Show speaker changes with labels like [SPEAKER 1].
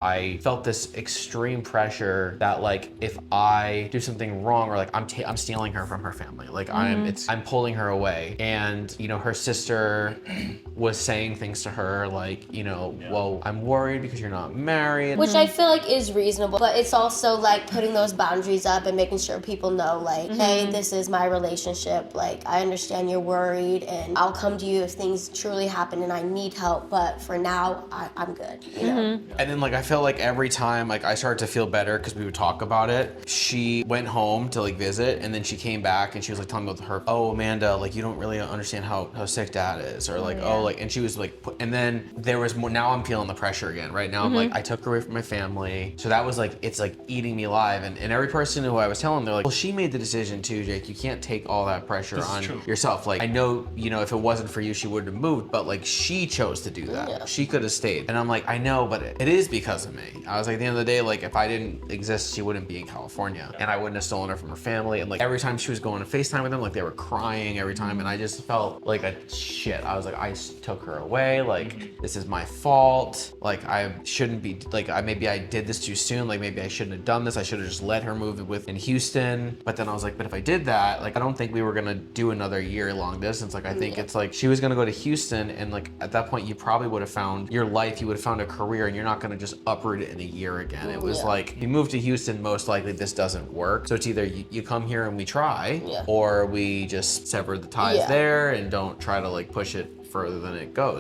[SPEAKER 1] I felt this extreme pressure that like if I do something wrong or like I'm stealing her from her family, like I'm pulling her away. And you know, her sister was saying things to her like, you know, well, I'm worried because you're not married.
[SPEAKER 2] Which I feel like is reasonable, but it's also like putting those boundaries up and making sure people know like, hey, this is my relationship. Like, I understand you're worried and I'll come to you if things truly happen and I need help, but for now, I'm good, you know?
[SPEAKER 1] And then like I felt like every time like I started to feel better because we would talk about it, she went home to like visit and then she came back and she was like telling me about her, oh Amanda, like you don't really understand how sick dad is, or like oh like, and she was like and then there was more. Now I'm feeling the pressure again. Right now I'm like, I took her away from my family, so that was like, it's like eating me alive. And every person who I was telling, they're like, well, she made the decision too, Jake. You can't take all that pressure on yourself. Like I know, you know, if it wasn't for you, she wouldn't have moved, but like she chose to do that. She could have stayed. And I'm like, I know, but it is because of me. I was like, at the end of the day, like if I didn't exist, she wouldn't be in California and I wouldn't have stolen her from her family. And like every time she was going to FaceTime with them, like they were crying every time. And I just felt like a shit. I was like, I took her away. Like this is my fault. Like I shouldn't be, like maybe I did this too soon. Like maybe I shouldn't have done this. I should have just let her move in Houston. But then I was like, but if I did that, like I don't think we were gonna do another year long distance. Like I think it's like she was gonna go to Houston, and like at that point you probably would have found your life, you would have found a career, and you're not gonna just uproot it in a year again. It was like, you move to Houston, most likely this doesn't work. So it's either you come here and we try, or we just sever the ties there and don't try to like push it further than it goes.